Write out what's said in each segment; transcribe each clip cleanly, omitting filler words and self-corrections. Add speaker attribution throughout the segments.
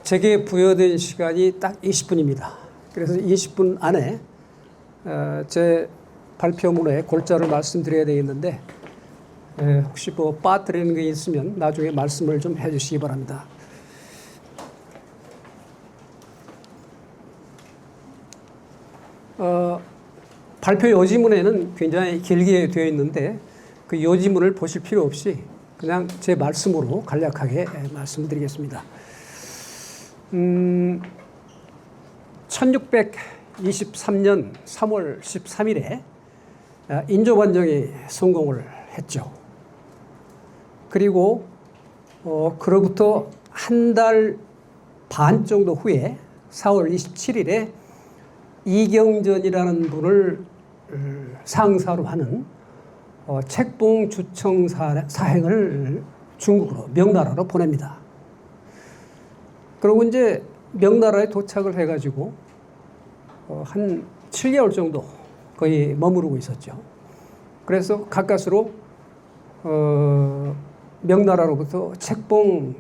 Speaker 1: 제게 부여된 시간이 딱 20분입니다. 그래서 20분 안에 제 발표문에 골자를 말씀드려야 되겠는데 혹시 뭐 빠뜨리는 게 있으면 나중에 말씀을 좀 해주시기 바랍니다. 발표 요지문에는 굉장히 길게 되어 있는데 그 요지문을 보실 필요 없이 그냥 제 말씀으로 간략하게 말씀드리겠습니다. 1623년 3월 13일에 인조반정이 성공을 했죠. 그리고 그로부터 한 달 반 정도 후에 4월 27일에 이경전이라는 분을 상사로 하는 책봉 주청 사행을 중국으로 명나라로 보냅니다. 그리고 이제 명나라에 도착을 해가지고 한 7개월 정도 거의 머무르고 있었죠. 그래서 가까스로 명나라로부터 책봉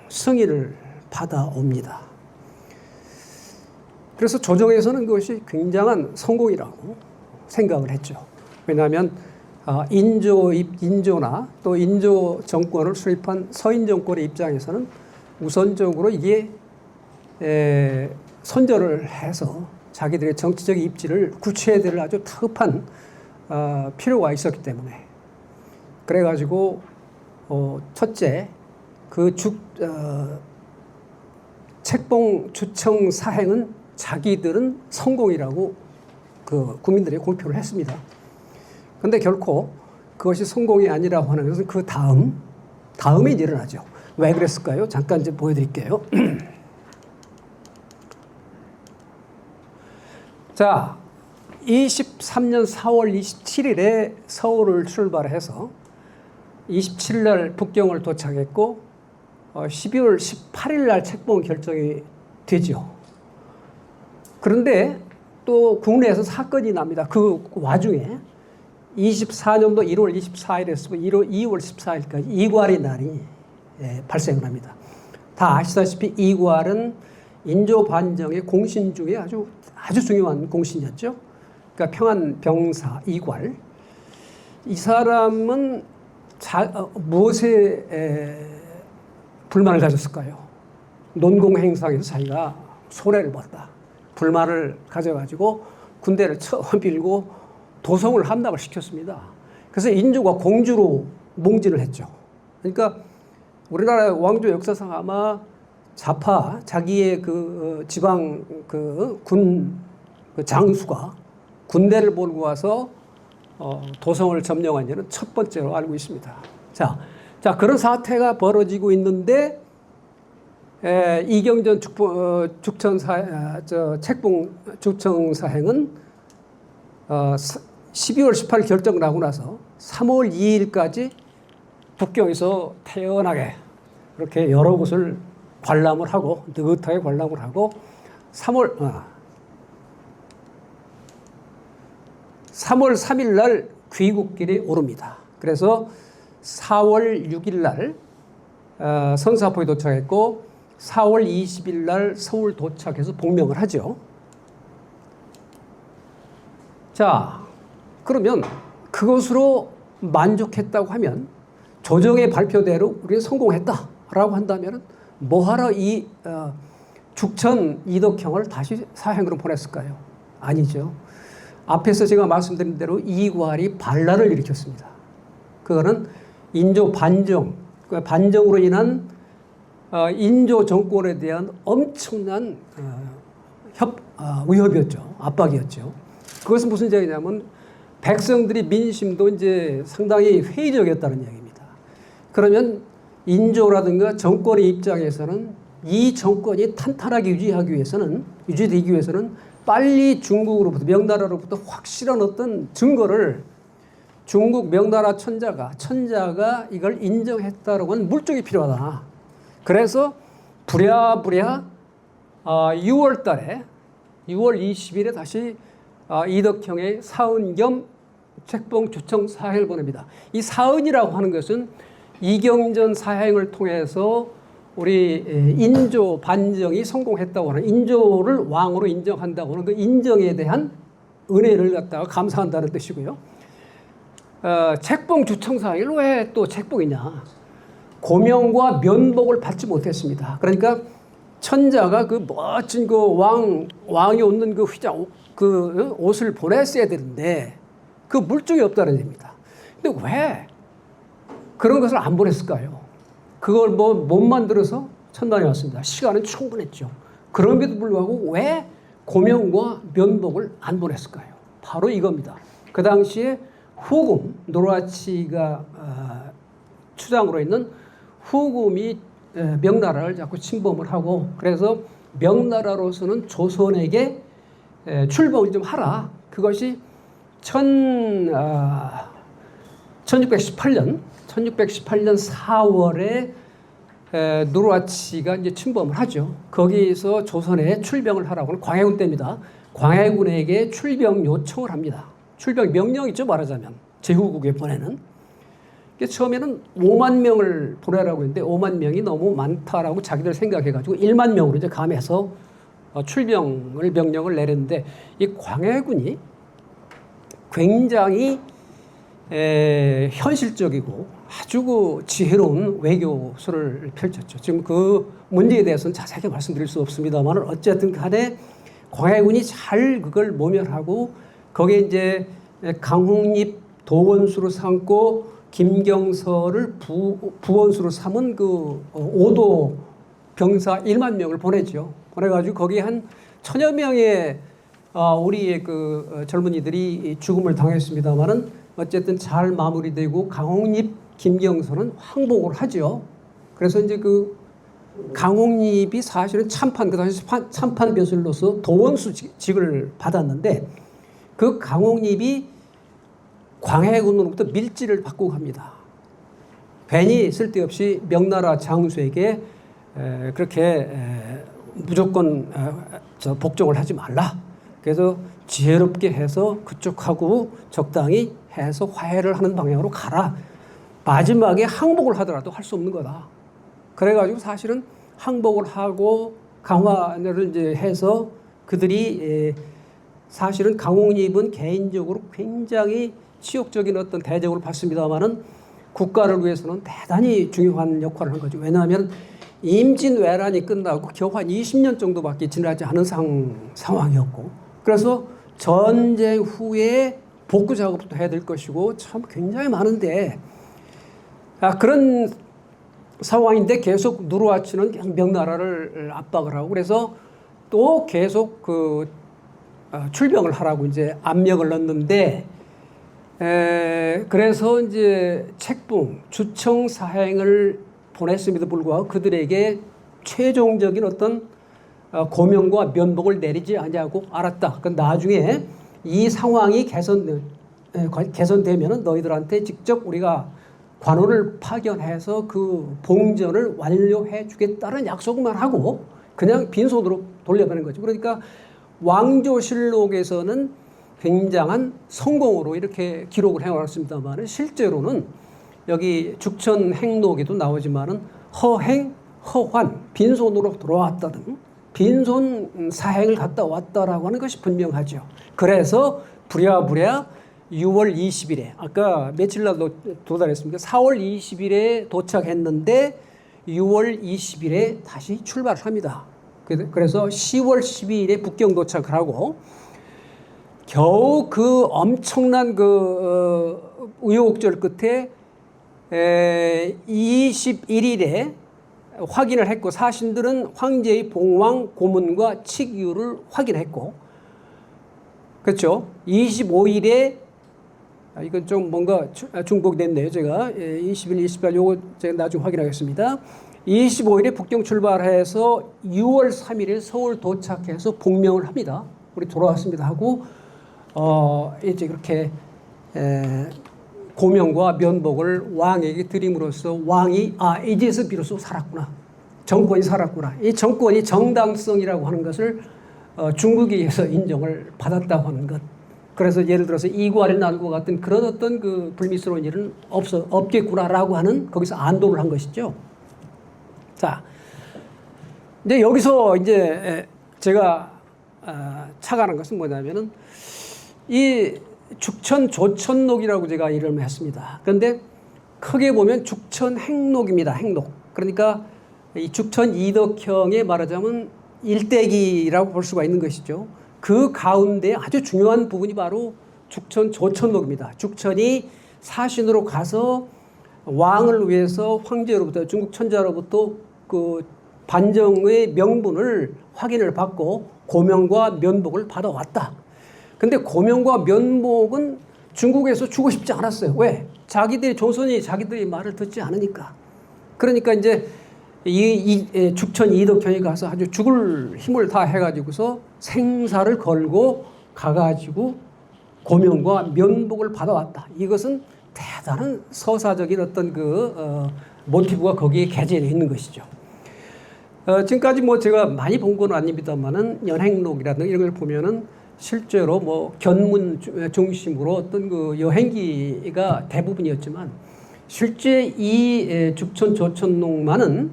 Speaker 1: 승인을 받아옵니다. 그래서 조정에서는 그것이 굉장한 성공이라고 생각을 했죠. 왜냐하면 인조나 또 인조 정권을 수립한 서인 정권의 입장에서는 우선적으로 이게 선전을 해서 자기들의 정치적 입지를 구체해야 될 아주 다급한 필요가 있었기 때문에 그래가지고 첫째 그 책봉 주청 사행은 자기들은 성공이라고 그 국민들이 공표를 했습니다. 그런데 결코 그것이 성공이 아니라고 하는 것은 그 다음에 일어나죠. 왜 그랬을까요? 잠깐 이제 보여드릴게요. 자, 23년 4월 27일에 서울을 출발해서 27일 날 북경을 도착했고 12월 18일 날 책봉 결정이 되죠. 그런데 또 국내에서 사건이 납니다. 그 와중에 24년도 1월 24일에서 2월 14일까지 이괄의 날이 발생을 합니다. 다 아시다시피 이괄은 인조 반정의 공신 중에 아주 중요한 공신이었죠. 그러니까 평안병사 이괄. 이 사람은 무엇에 불만을 가졌을까요? 논공행상에서 자기가 손해를 봤다. 불만을 가져가지고 군대를 처음 빌고 도성을 함락을 시켰습니다. 그래서 인조가 공주로 몽진을 했죠. 그러니까 우리나라 왕조 역사상 아마 좌파 자기의 그 지방 군 장수가 군대를 몰고 와서 도성을 점령한 일은 첫 번째로 알고 있습니다. 자 그런 사태가 벌어지고 있는데 이경전 책봉 주청 사행은 12월 18일 결정을 하고 나서 3월 2일까지 북경에서 태연하게 그렇게 여러 곳을 관람을 하고 느긋하게 관람을 하고 3월 3일 날 귀국길에 오릅니다. 그래서 4월 6일 날 성사포에 도착했고 4월 20일 날 서울 도착해서 복명을 하죠. 자, 그러면 그것으로 만족했다고 하면 조정의 발표대로 우리가 성공했다라고 한다면 뭐하러 이 죽천 이덕형을 다시 사행으로 보냈을까요? 아니죠. 앞에서 제가 말씀드린 대로 이괄이 반란을 일으켰습니다. 그거는 인조 반정으로 인한 인조 정권에 대한 엄청난 위협이었죠. 압박이었죠. 그것은 무슨 얘기냐면 백성들이 민심도 이제 상당히 회의적이었다는 얘기입니다. 그러면 인조라든가 정권의 입장에서는 이 정권이 탄탄하게 유지되기 위해서는 빨리 중국으로부터 명나라로부터 확실한 어떤 증거를 중국 명나라 천자가 이걸 인정했다라고 하는 물증이 필요하다. 그래서 부랴부랴 6월 달에 6월 20일에 다시 이덕형의 사은 겸 책봉 주청 사행을 보냅니다. 이 사은이라고 하는 것은 이경전 사행을 통해서 우리 인조 반정이 성공했다고 하는 인조를 왕으로 인정한다고 하는 그 인정에 대한 은혜를 갖다가 감사한다는 뜻이고요. 책봉 주청사일 왜 또 책봉이냐? 고명과 면복을 받지 못했습니다. 그러니까 천자가 그 멋진 그 왕이 얻는 그 휘장, 그 옷을 보냈어야 되는데 그 물증이 없다는 얘기입니다. 근데 왜 그런 것을 안 보냈을까요? 그걸 못 만들어서 천단에 왔습니다. 시간은 충분했죠. 그럼에도 불구하고 왜 고명과 면복을 안 보냈을까요? 바로 이겁니다. 그 당시에 후금, 노르하치가 추장으로 있는 후금이 명나라를 자꾸 침범을 하고 그래서 명나라로서는 조선에게 출범을 좀 하라. 그것이 1618년 4월에 노르하치가 이제 침범을 하죠. 거기서 조선에 출병을 하라고 하는 광해군 때입니다. 광해군에게 출병 요청을 합니다. 출병 명령이죠, 말하자면. 제후국에 보내는. 처음에는 5만 명을 보내라고 했는데 5만 명이 너무 많다라고 자기들 생각해가지고 1만 명으로 이제 감해서 출병을 명령을 내렸는데 이 광해군이 굉장히 현실적이고 아주 그 지혜로운 외교수를 펼쳤죠. 지금 그 문제에 대해서는 자세하게 말씀드릴 수 없습니다만 어쨌든 간에 광해군이 잘 그걸 모면하고 거기에 이제 강홍립 도원수로 삼고 김경서를 부원수로 삼은 그 오도 병사 1만 명을 보내죠. 보내가지고 거기 한 1000여 명의 우리의 그 젊은이들이 죽음을 당했습니다만은 어쨌든 잘 마무리되고 강홍립, 김경서는 항복을 하죠. 그래서 이제 그 강홍립이 사실은 그 당시 참판 벼슬로서 도원수직을 받았는데 그 강홍립이 광해군으로부터 밀지를 받고 갑니다. 괜히 쓸데없이 명나라 장수에게 그렇게 무조건 복종을 하지 말라. 그래서 지혜롭게 해서 그쪽하고 적당히 해서 화해를 하는 방향으로 가라. 마지막에 항복을 하더라도 할 수 없는 거다. 그래가지고 사실은 항복을 하고 강화를 이제 해서 그들이 사실은 강홍립은 개인적으로 굉장히 치욕적인 어떤 대접을 받습니다만은 국가를 위해서는 대단히 중요한 역할을 한 거죠. 왜냐하면 임진왜란이 끝나고 겨우 한 20년 정도밖에 지나지 않은 상황이었고 그래서 전쟁 후에 복구 작업도 해야 될 것이고 참 굉장히 많은데 그런 상황인데 계속 노르하치는 명나라를 압박을 하고 그래서 또 계속 그 출병을 하라고 이제 압력을 넣는데 그래서 이제 책봉, 주청 사행을 보냈음에도 불구하고 그들에게 최종적인 어떤 고명과 면복을 내리지 않냐고 알았다. 그 나중에 이 상황이 개선되면은 너희들한테 직접 우리가 관원을 파견해서 그 봉전을 완료해 주겠다는 약속만 하고 그냥 빈손으로 돌려보낸 거죠. 그러니까 왕조실록에서는 굉장한 성공으로 이렇게 기록을 해왔습니다만 실제로는 여기 죽천행록에도 나오지만은 허행, 허환, 빈손으로 돌아왔다든 빈손 사행을 갔다 왔다라고 하는 것이 분명하죠. 그래서 부랴부랴 6월 20일에 아까 며칠 날 도달했습니까? 4월 20일에 도착했는데 6월 20일에 다시 출발을 합니다. 그래서 10월 12일에 북경 도착을 하고 겨우 그 엄청난 그 우여곡절 끝에 21일에 확인을 했고 사신들은 황제의 봉황 고문과 칙유를 확인했고 그렇죠. 25일에 이건 좀 뭔가 중복됐네요. 제가 20일, 28일 요거 제가 나중에 확인하겠습니다. 25일에 북경 출발해서 6월 3일에 서울 도착해서 복명을 합니다. 우리 돌아왔습니다 하고 이제 그렇게 고명과 면복을 왕에게 드림으로써 왕이 이제서 비로소 살았구나. 정권이 살았구나. 이 정권이 정당성이라고 하는 것을 중국에서 인정을 받았다고 하는 것. 그래서 예를 들어서 이괄의 난과 같은 그런 어떤 그 불미스러운 일은 없겠구나라고 하는 거기서 안도를 한 것이죠. 자, 이제 여기서 이제 제가 착안한 것은 뭐냐면은 이 죽천 조천록이라고 제가 이름을 했습니다. 그런데 크게 보면 죽천 행록입니다. 행록. 그러니까 이 죽천 이덕형에 말하자면 일대기라고 볼 수가 있는 것이죠. 그 가운데 아주 중요한 부분이 바로 죽천 조천록입니다. 죽천이 사신으로 가서 왕을 위해서 황제로부터 중국 천자로부터 그 반정의 명분을 확인을 받고 고명과 면복을 받아왔다. 근데 고명과 면복은 중국에서 주고 싶지 않았어요. 왜? 자기들이 조선이 자기들이 말을 듣지 않으니까. 그러니까 이제 이 죽천 이덕형이 가서 아주 죽을 힘을 다 해가지고서 생사를 걸고 가가지고 고명과 면복을 받아왔다. 이것은 대단한 서사적인 어떤 모티브가 거기에 개재되어 있는 것이죠. 지금까지 뭐 제가 많이 본 건 아닙니다만은 연행록이라든가 이런 걸 보면은 실제로 뭐 견문 중심으로 어떤 그 여행기가 대부분이었지만 실제 이 죽천 조천록만은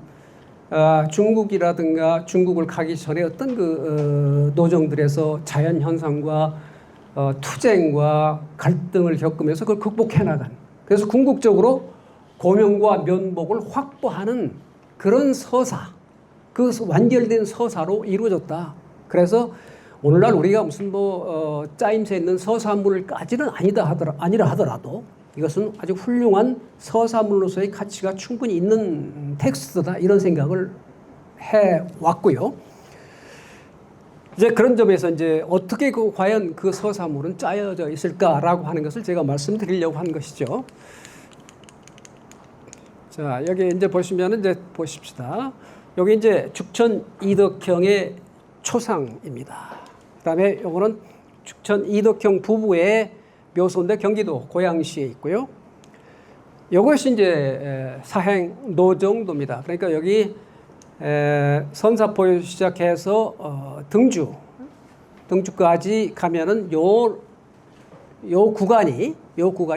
Speaker 1: 중국이라든가 중국을 가기 전에 어떤 노정들에서 자연 현상과 투쟁과 갈등을 겪으면서 그걸 극복해 나간, 그래서 궁극적으로 고명과 면복을 확보하는 그런 서사, 그 완결된 서사로 이루어졌다. 그래서 오늘날 우리가 무슨 짜임새 있는 서사물까지는 아니라 하더라도 이것은 아주 훌륭한 서사물로서의 가치가 충분히 있는 텍스트다, 이런 생각을 해 왔고요. 이제 그런 점에서 이제 어떻게 과연 그 서사물은 짜여져 있을까라고 하는 것을 제가 말씀드리려고 한 것이죠. 자, 여기 이제 보시면은 이제 보십시다. 여기 이제 죽천 이덕형의 초상입니다. 그다음에 요거는 죽천 이덕형 부부의 묘소인데 경기도 고양시에 있고요. 이것이 이제 사행 노정도입니다. 그러니까 여기 선사포에서 시작해서 등주까지 가면은 요 구간이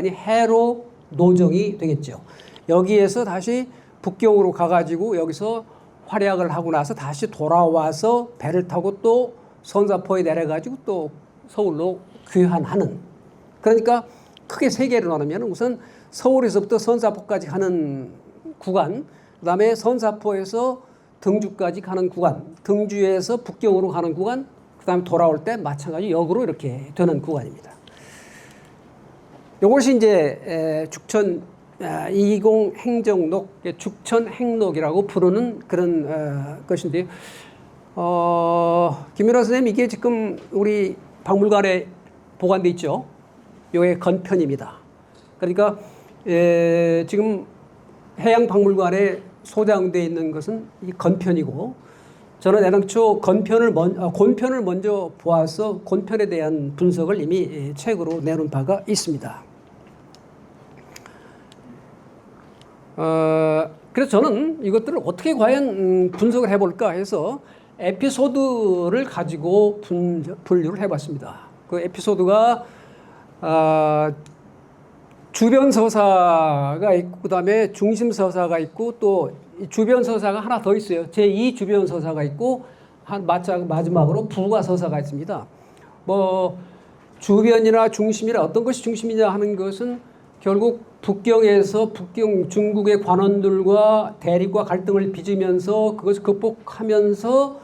Speaker 1: 해로 노정이 되겠죠. 여기에서 다시 북경으로 가가지고 여기서 활약을 하고 나서 다시 돌아와서 배를 타고 또 선사포에 내려가지고 또 서울로 귀환하는. 그러니까 크게 세 개로 나누면 우선 서울에서부터 선사포까지 가는 구간, 그다음에 선사포에서 등주까지 가는 구간, 등주에서 북경으로 가는 구간, 그다음에 돌아올 때 마찬가지 역으로 이렇게 되는 구간입니다. 이것이 이제 죽천 이공행정록, 죽천 행록이라고 부르는 그런 것인데요. 김윤아 선생님, 이게 지금 우리 박물관에 보관돼 있죠. 요게 건편입니다. 그러니까 지금 해양박물관에 소장되어 있는 것은 이 건편이고, 저는 애당초 곤편을 먼저 보아서 곤편에 대한 분석을 이미 책으로 내놓은 바가 있습니다. 그래서 저는 이것들을 어떻게 과연 분석을 해볼까 해서 에피소드를 가지고 분류를 해봤습니다. 그 에피소드가 주변 서사가 있고, 그다음에 중심 서사가 있고, 또 주변 서사가 하나 더 있어요. 제2 주변 서사가 있고, 마지막으로 부가 서사가 있습니다. 뭐 주변이나 중심이나 어떤 것이 중심이냐 하는 것은 결국 북경에서 중국의 관원들과 대립과 갈등을 빚으면서 그것을 극복하면서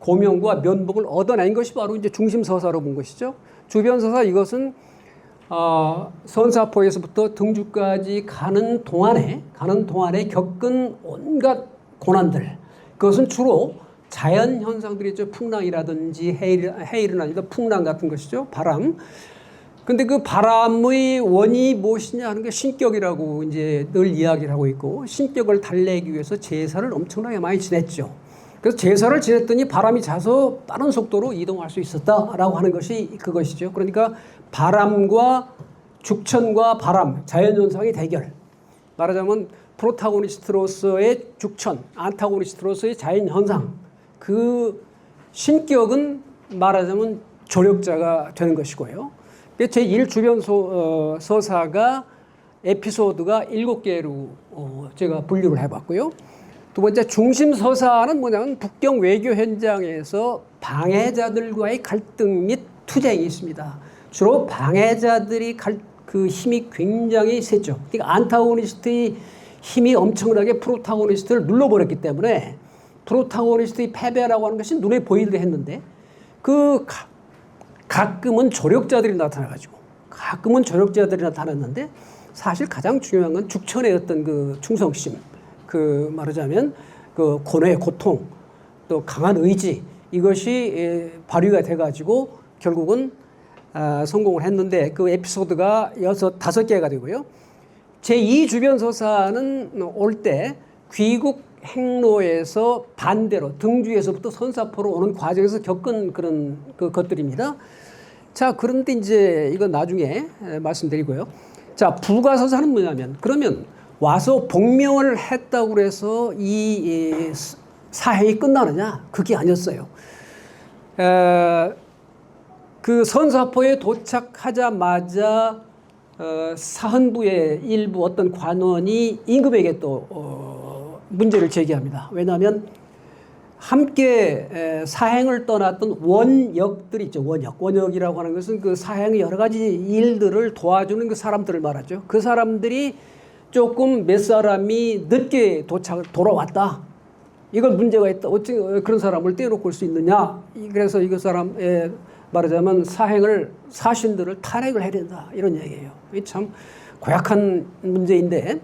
Speaker 1: 고명과 면복을 얻어낸 것이 바로 이제 중심 서사로 본 것이죠. 주변 서사, 이것은 선사포에서부터 등주까지 가는 동안에 겪은 온갖 고난들, 그것은 주로 자연 현상들이죠. 풍랑이라든지 해일은 아니다, 풍랑 같은 것이죠. 바람. 근데 그 바람의 원인이 무엇이냐 하는 게 신격이라고 이제 늘 이야기를 하고 있고, 신격을 달래기 위해서 제사를 엄청나게 많이 지냈죠. 그래서 제사를 지냈더니 바람이 자서 빠른 속도로 이동할 수 있었다라고 하는 것이 그것이죠. 그러니까 바람과 죽천과 바람, 자연현상의 대결. 말하자면 프로타고니스트로서의 죽천, 안타고니스트로서의 자연현상. 그 신격은 말하자면 조력자가 되는 것이고요. 제1 주변 서사가 에피소드가 7개로 제가 분류를 해봤고요. 두 번째 중심서사는 뭐냐면 북경 외교 현장에서 방해자들과의 갈등 및 투쟁이 있습니다. 주로 방해자들이 그 힘이 굉장히 세죠. 그러니까 안타고니스트의 힘이 엄청나게 프로타고니스트를 눌러버렸기 때문에 프로타고니스트의 패배라고 하는 것이 눈에 보이려 했는데 가끔은 조력자들이 나타나가지고 가끔은 조력자들이 나타났는데 사실 가장 중요한 건 죽천의 어떤 그 충성심, 그 말하자면 그 고뇌의 고통, 또 강한 의지 이것이 발휘가 돼가지고 결국은 성공을 했는데 그 에피소드가 5개가 되고요. 제2 주변서사는 올 때 귀국 행로에서 반대로 등주에서부터 선사포로 오는 과정에서 겪은 그런 것들입니다. 자, 그런데 이제 이건 나중에 말씀드리고요. 자, 불가서사는 뭐냐면 그러면 와서 복명을 했다고 해서 이 사행이 끝나느냐? 그게 아니었어요. 그 선사포에 도착하자마자 사헌부의 일부 어떤 관원이 임금에게 또 문제를 제기합니다. 왜냐하면 함께 사행을 떠났던 원역들이 있죠. 원역이라고 하는 것은 그 사행의 여러 가지 일들을 도와주는 그 사람들을 말하죠. 그 사람들이 조금 몇 사람이 늦게 돌아왔다. 이건 문제가 있다. 어찌 그런 사람을 떼어놓고 올 수 있느냐. 그래서 이 사람의 말하자면 사신들을 탄핵을 해야 된다. 이런 얘기예요. 이게 참 고약한 문제인데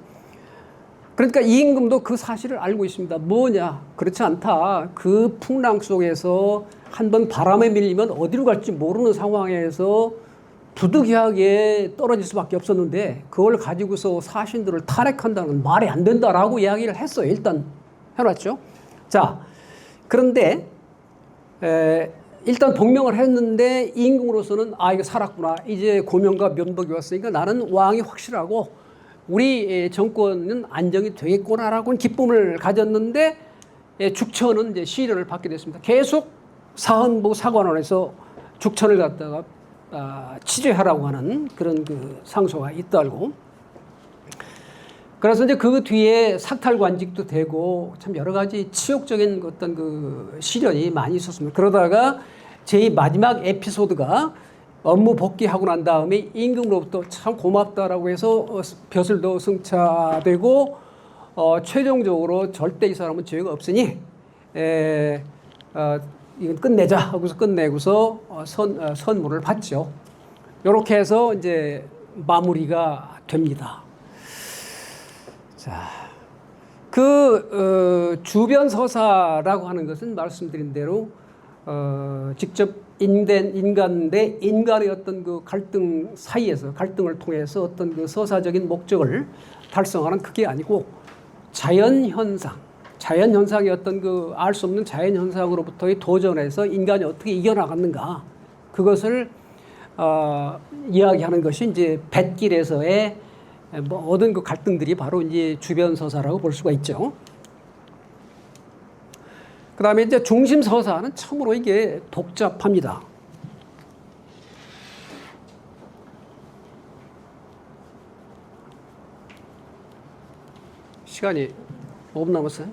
Speaker 1: 그러니까 이 임금도 그 사실을 알고 있습니다. 뭐냐? 그렇지 않다. 그 풍랑 속에서 한번 바람에 밀리면 어디로 갈지 모르는 상황에서 부득이하게 떨어질 수밖에 없었는데 그걸 가지고서 사신들을 탄핵한다는 말이 안 된다라고 이야기를 했어요. 일단 해놨죠. 자, 그런데 일단 복명을 했는데 임금으로서는 이거 살았구나. 이제 고명과 면복이 왔으니까 나는 왕이 확실하고 우리 정권은 안정이 되겠구나라고 기쁨을 가졌는데 죽천은 이제 시련을 받게 됐습니다. 계속 사헌부 사관원에서 죽천을 갖다가 취재하라고 하는 그런 그 상소가 있다고. 그래서 이제 그 뒤에 삭탈관직도 되고 참 여러 가지 치욕적인 어떤 그 시련이 많이 있었습니다. 그러다가 제 마지막 에피소드가 업무 복귀하고 난 다음에 임금으로부터 참 고맙다라고 해서 벼슬도 승차되고 최종적으로 절대 이 사람은 죄가 없으니 이건 끝내자 하고서 끝내고서 선물을 받죠. 이렇게 해서 이제 마무리가 됩니다. 자, 주변 서사라고 하는 것은 말씀드린 대로 직접 인간 대 인간의 어떤 그 갈등 사이에서 갈등을 통해서 어떤 그 서사적인 목적을 달성하는 그게 아니고 자연 현상의 어떤 그 알 수 없는 자연 현상으로부터의 도전에서 인간이 어떻게 이겨나갔는가 그것을 이야기하는 것이 이제 뱃길에서의 얻은 그 갈등들이 바로 이제 주변 서사라고 볼 수가 있죠. 그 다음에 이제 중심 서사는 참으로 이게 복잡합니다. 시간이 5분 남았어요.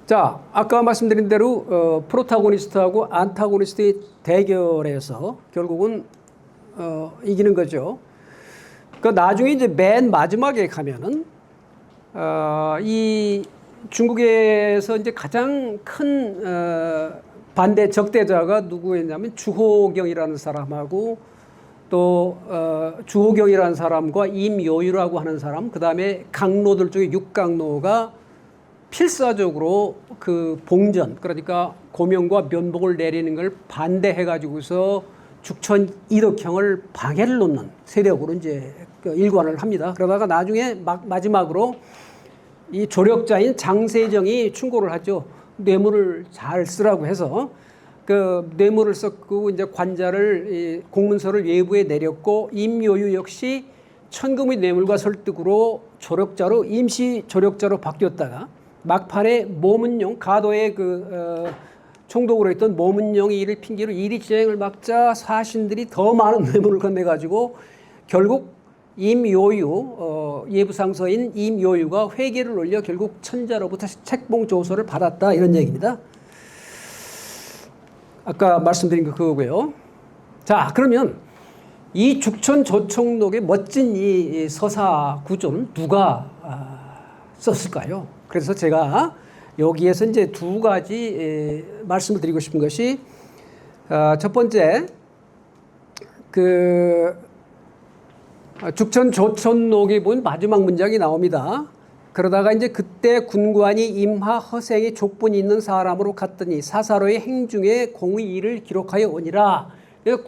Speaker 1: 자, 아까 말씀드린 대로 프로타고니스트하고 안타고니스트의 대결에서 결국은 이기는 거죠. 그 나중에 이제 맨 마지막에 가면은 이 중국에서 이제 가장 큰 반대 적대자가 누구였냐면 주호경이라는 사람하고 또 주호경이라는 사람과 임요유라고 하는 사람, 그 다음에 강로들 중에 육강로가 필사적으로 그 봉전, 그러니까 고명과 면복을 내리는 걸 반대해가지고서 죽천 이덕형을 방해를 놓는 세력으로 이제 일관을 합니다. 그러다가 나중에 마지막으로 이 조력자인 장세정이 충고를 하죠. 뇌물을 잘 쓰라고 해서 그 뇌물을 썼고 이제 관자를 공문서를 외부에 내렸고 임요유 역시 천금의 뇌물과 설득으로 조력자로 임시 조력자로 바뀌었다가 막판에 모문용 가도의 총독으로 했던 모문용이 이를 핑계로 이리 진행을 막자 사신들이 더 많은 뇌물을 건네가지고 결국 예부상서인 임요유가 회계를 올려 결국 천자로부터 책봉 조서를 받았다 이런 얘기입니다. 아까 말씀드린 거 그거고요. 자, 그러면 이 죽천조총록의 멋진 이 서사 구조는 누가 썼을까요? 그래서 제가 여기에서 이제 두 가지 말씀을 드리고 싶은 것이 첫 번째 그 죽천조총록에 본 마지막 문장이 나옵니다. 그러다가 이제 그때 군관이 임하 허생의 족분이 있는 사람으로 갔더니 사사로의 행중에 공의 일을 기록하여 오니라.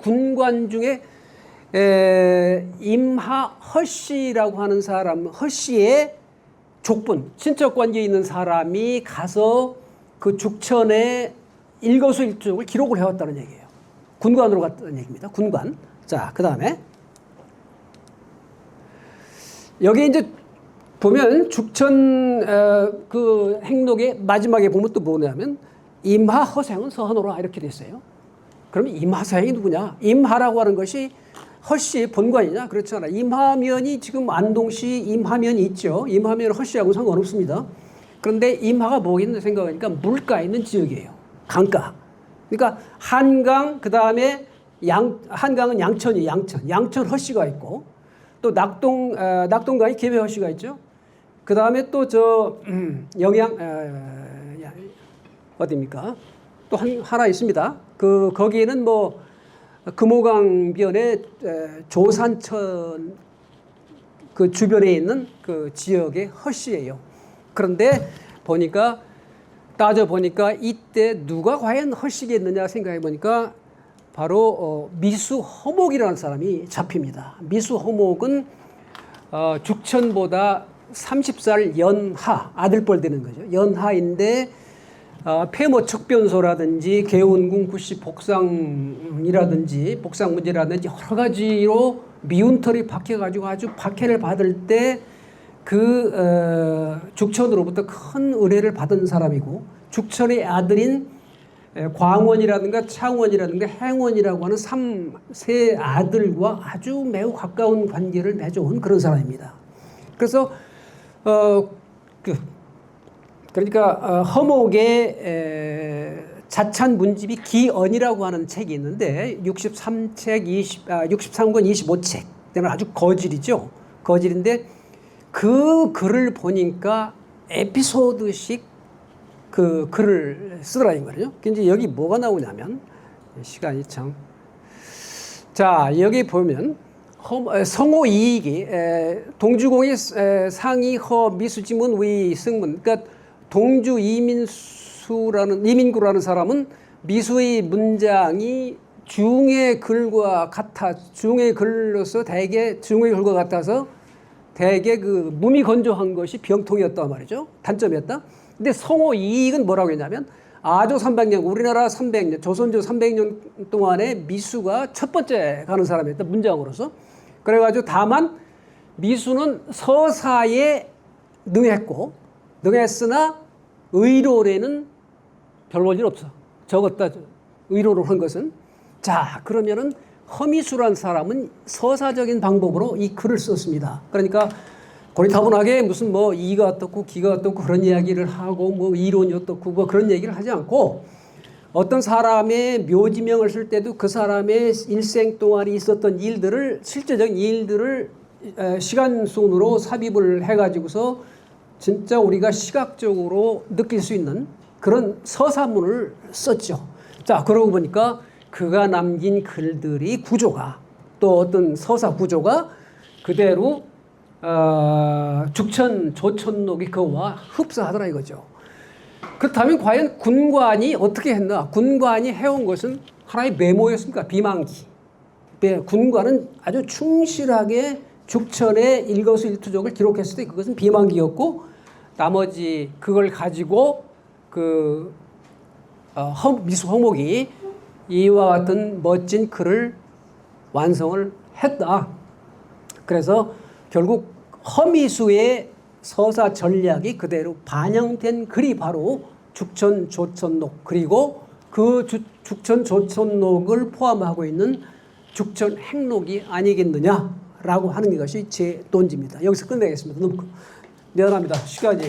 Speaker 1: 군관 중에 임하 허씨라고 하는 사람, 허씨의 족분, 친척 관계에 있는 사람이 가서 그 죽천의 일거수일투족을 기록을 해왔다는 얘기예요. 군관으로 갔다는 얘기입니다. 군관. 자, 그 다음에 여기 이제 보면 죽천 그 행록의 마지막에 보면 또 뭐냐면 임하 허생은 서하노라 이렇게 돼 있어요. 그럼 임하 서행이 누구냐? 임하라고 하는 것이 허씨의 본관이냐? 그렇잖아. 임하면이 지금 안동시 임하면이 있죠. 임하면 허씨하고 상관없습니다. 그런데 임하가 뭐겠나 생각하니까 물가 있는 지역이에요. 강가. 그러니까 한강 그 다음에 한강은 양천이 양천 허씨가 있고 또 낙동강이 계배 허씨가 있죠. 그 다음에 또 저 어디입니까? 또 하나 있습니다. 거기에는 뭐 금호강변의 조산천 그 주변에 있는 그 지역의 허씨예요. 그런데 따져보니까 이때 누가 과연 허씨겠느냐 생각해 보니까 바로 미수허목이라는 사람이 잡힙니다. 미수허목은 죽천보다 30살 연하, 아들뻘 되는 거죠. 연하인데 폐모척변소라든지 개운궁 구씨 복상이라든지 복상 문제라든지 여러 가지로 미운 털이 박혀가지고 아주 박해를 받을 때 그 죽천으로부터 큰 은혜를 받은 사람이고 죽천의 아들인 광원이라든가 창원이라든가 행원이라고 하는 세 아들과 아주 매우 가까운 관계를 맺어온 그런 사람입니다. 그래서 그러니까 허목의 자찬 문집이 기언이라고 하는 책이 있는데 63권 25책 때는 아주 거질이죠. 거질인데 그 글을 보니까 에피소드식 그 글을 쓰더라는 거죠. 이제 여기 뭐가 나오냐면 시간이 참. 자, 여기 보면 성호 이익이 동주공의 상이 허 미수지문 위 승문. 그러니까 동주 이민구라는 사람은 미수의 문장이 중의 글과 같아서 대개 그 몸이 건조한 것이 병통이었단 말이죠. 단점이었다. 근데 성호 이익은 뭐라고 했냐면 아조 300년, 우리나라 300년, 조선조 300년 동안에 미수가 첫 번째 가는 사람이었다. 문장으로서. 그래가지고 다만 미수는 서사에 능했으나 의로래는 별 볼 일 없어. 적었다. 의로로 한 것은. 자, 그러면은 허미수란 사람은 서사적인 방법으로 이 글을 썼습니다. 그러니까 고리타분하게 무슨 뭐 이가 어떻고 기가 어떻고 그런 이야기를 하고 뭐 이론이 어떻고 뭐 그런 얘기를 하지 않고 어떤 사람의 묘지명을 쓸 때도 그 사람의 일생 동안에 있었던 일들을 실제적인 일들을 시간순으로 삽입을 해가지고서 진짜 우리가 시각적으로 느낄 수 있는 그런 서사문을 썼죠. 자, 그러고 보니까 그가 남긴 글들이 구조가 또 어떤 서사 구조가 그대로 죽천 조천록이 그와 흡사하더라 이거죠. 그렇다면 과연 군관이 어떻게 했나? 군관이 해온 것은 하나의 메모였습니까? 비만기. 군관은 아주 충실하게 죽천의 일거수일투족을 기록했을 때 그것은 비만기였고 나머지 그걸 가지고 미수 허목이 이와 같은 멋진 글을 완성을 했다. 그래서 결국 허미수의 서사 전략이 그대로 반영된 글이 바로 죽천조천록 그리고 그 죽천조천록을 포함하고 있는 죽천행록이 아니겠느냐라고 라고 하는 것이 제 논지입니다. 여기서 끝내겠습니다. 너무 미안합니다. 시간이.